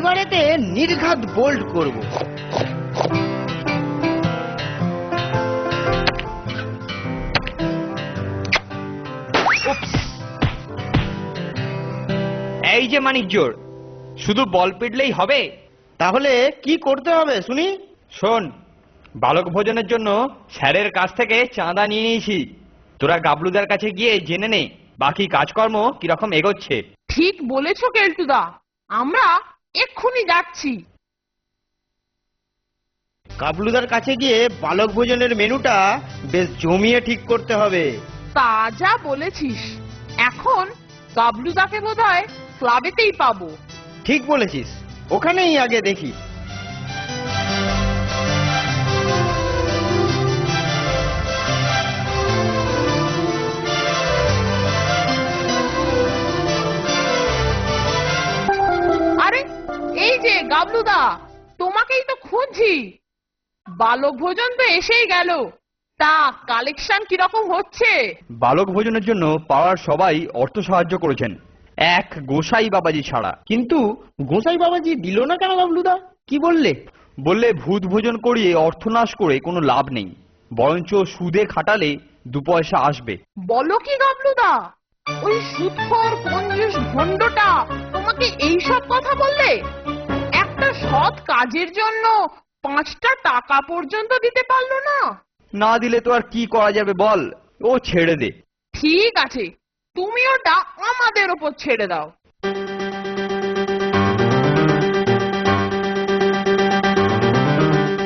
এইবারেতে নির্ঘাত বোল্ড করব। এই যে মানিকজোড়, শুধু বল পিটলেই হবে? তাহলে কি করতে হবে শুনি? শোন, বালক ভোজনের জন্য স্যারের কাছ থেকে চাঁদা নিয়ে নিয়েছি। তোরা গাবলুদার কাছে গিয়ে জেনে নে বাকি কাজকর্ম কিরকম এগোচ্ছে। ঠিক বলেছো কেলটুদা, আমরা এক্ষুনি যাচ্ছি। গাবলুদার কাছে গিয়ে বালক ভোজনের মেনুটা বেশ জমিয়ে ঠিক করতে হবে। তা যা বলেছিস, এখন গাবলুদাকে বোধহয় ক্লাবেতেই পাবো। ঠিক বলেছিস, ওখানেই আগে দেখি। আরে এই যে গাবলুদা, তোমাকেই তো খুঁজছি। বালক ভোজন তো এসেই গেল, তা কালেকশন কিরকম হচ্ছে? বালক ভোজনের জন্য পাড়ার সবাই অর্থ সাহায্য করেছেন, এক গোসাই বাবাজি ছাড়া। কিন্তু গোসাই বাবাজি দিল না কেন গাবলুদা? কি বললে? বললে ভূত ভোজন করিয়ে অর্থনাশ করে কোনো লাভ নেই, বরঞ্চ সুদে খাটালে 2 পয়সা আসবে। বলো কি গাবলুদা, ওই সুদখোর কঞ্জুস ভণ্ডটা তোমাকে এইসব কথা বললে? একটা সৎ কাজের জন্য 5টা টাকা পর্যন্ত দিতে পারলো না? না দিলে তো আর কি করা যাবে বল, ও ছেড়ে দে। ঠিক আছে, তুমি ওটা আমাদের ওপর ছেড়ে দাও।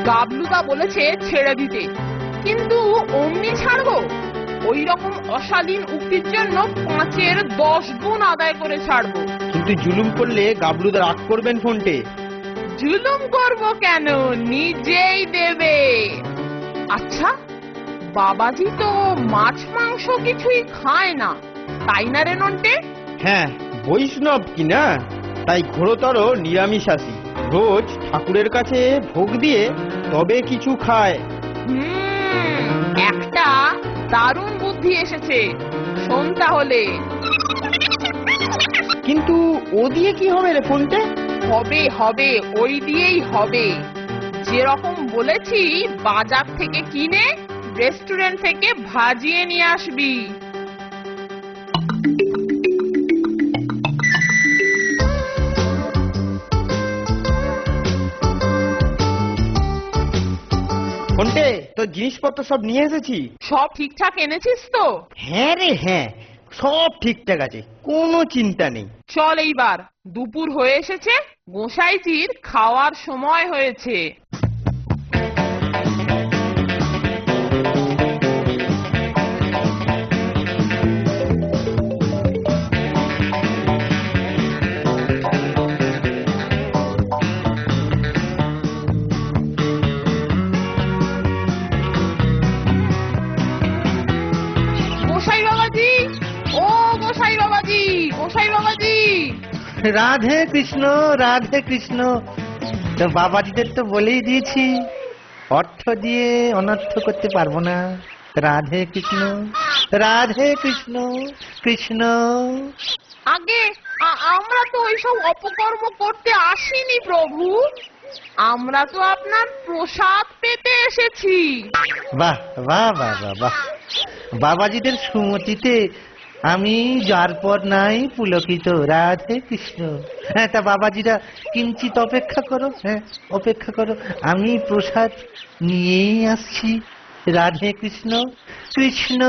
গাবলুদা বলেছে ছেড়ে দিতে, কিন্তু অমনি ছাড়বো? ওই রকম অশালীন উক্তির জন্য 5-এর 10 গুণ আদায় করে ছাড়বো। কিন্তু জুলুম করলে গাবলুদা রাগ করবেন ফোনটে। জুলুম করবো কেন, নিজেই দেবে। আচ্ছা, বাবাজি তো মাছ মাংস কিছুই খায় না, তাই না রে নন্টে? হ্যাঁ, বৈষ্ণব কিনা, তাই ঘোরতর নিরামিষাশী। রোজ ঠাকুরের কাছে ভোগ দিয়ে তবে কিছু খায়। একটা দারুণ বুদ্ধি এসেছে, শোন তাহলে। কিন্তু ও দিয়ে কি হবে রে ফোনটে? হবে হবে, ওই দিয়েই হবে। যেরকম বলেছি বাজার থেকে কিনে রেস্টুরেন্ট থেকে ভাজিয়ে নিয়ে আসবি। ফোনটে, তোর জিনিসপত্র সব নিয়ে এসেছি। সব ঠিকঠাক এনেছিস তো? হ্যাঁ রে হ্যাঁ, সব ঠিকঠাক আছে, কোনো চিন্তা নেই। চল এইবার, দুপুর হয়ে এসেছে, গোসাইজির খাওয়ার সময় হয়েছে। গোসাই বাবাজি, ও গোসাই বাবাজি, গোসাই বাবাজি। রাধে কৃষ্ণ, রাধে কৃষ্ণ। তো বাবাজিদের তো বলেই দিয়েছি, অর্থ দিয়ে অনর্থ করতে পারবো না। রাধে কৃষ্ণ, রাধে কৃষ্ণ, কৃষ্ণ। আগে আমরা তো ওইসব অপকর্ম করতে আসিনি প্রভু, আমরা তো আপনার প্রসাদ পেতে এসেছি। বাহ বাহ বাহ বাহ বাহ, বাবাজিদের সুমতিতে আমি যার পর নাই পুলকিত। রাধে কৃষ্ণ। হ্যাঁ, তা বাবাজিরা কিঞ্চিত অপেক্ষা করো, হ্যাঁ অপেক্ষা করো, আমি প্রসাদ নিয়েই আসছি। রাধে কৃষ্ণ, কৃষ্ণ।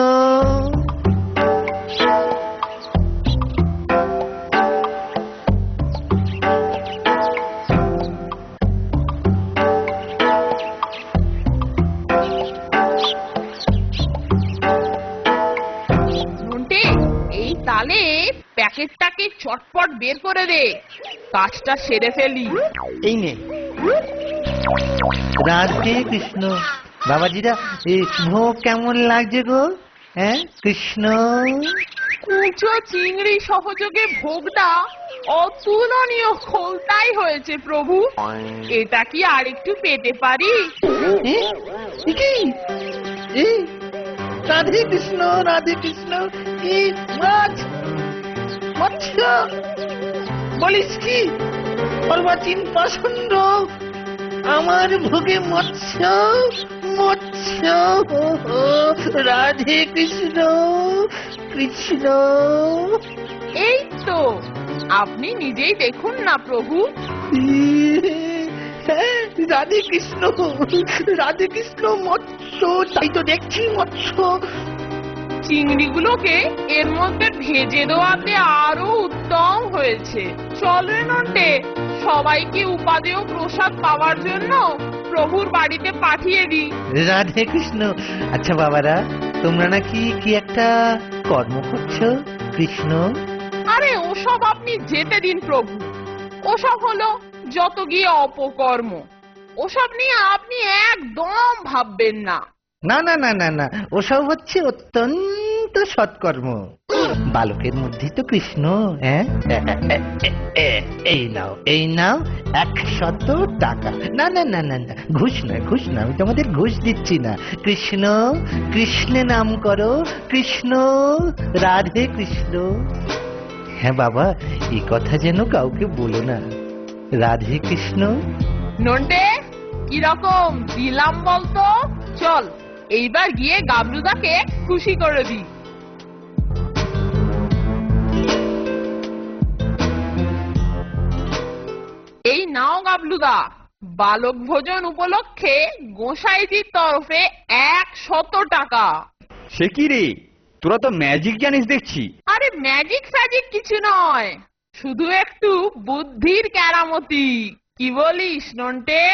নন্টে, এই তালে প্যাকেটটাকে চটপট বের করে দে, কাজটা সেরে ফেলি। এই নে। রাধে কৃষ্ণ। বাবাজিরা, এই ভোগ কেমন লাগছে গো? হ্যাঁ কৃষ্ণ। কুচো চিংড়ি সহযোগে ভোগটা অতুলনীয় খোলতাই হয়েছে প্রভু। এটা কি আর একটু পেতে পারি? রাধে কৃষ্ণ, রাধে কৃষ্ণ। কি মাছ, মৎস্য বলিস কি? অর্বাচীন পাষণ্ড আমার ভোগে মৎস্য মৎস্য রাধে কৃষ্ণ কৃষ্ণ। এই তো আপনি নিজেই দেখুন না প্রভু। হ্যাঁ, রাধে কৃষ্ণ মৎস্য, তাই তো দেখছি মৎস্য। চিংড়িগুলোকে এর মধ্যে ভেজে দেওয়াতে আরো উত্তম হয়েছে। চল রে নন্টে, সবাইকে উপাদেয় প্রসাদ পাওয়ার জন্য প্রভুর বাড়িতে পাঠিয়ে দিই। রাধে কৃষ্ণ। আচ্ছা বাবারা, তোমরা নাকি কি একটা কর্ম করছো কৃষ্ণ? আরে ওসব আপনি যেতে দিন প্রভু, ওসব হলো যত গিয়ে অপকর্ম, ওসব নিয়ে আপনি একদম ভাববেন না। না না না না না, ওসব হচ্ছে অত্যন্ত সৎকর্ম। বালকের মধ্যে তো কৃষ্ণ। হ্যাঁ, এই নাও 100 টাকা। না না না না না, ঘুষ না, আমি তোমাদের ঘুষ দিচ্ছি না। কৃষ্ণ কৃষ্ণে নাম করো, কৃষ্ণ রাধে কৃষ্ণ। হ্যাঁ বাবা, এই কথা যেন কাউকে বলো না। রাধে কৃষ্ণ। নন্টে, কিরকম দিলাম বলতো? চল এইবার গিয়ে গাবলুদাকে খুশি করে দিই। এই নাও গাবলুদা, বালক ভোজন উপলক্ষে গোসাইজির তরফে 100 টাকা। সে কি রে, তোরা তো ম্যাজিক জানিস দেখছি। আরে ম্যাজিক ফ্যাজিক কিছু নয়, শুধু একটু বুদ্ধির কেরামতি। কি বলিস নন্টে?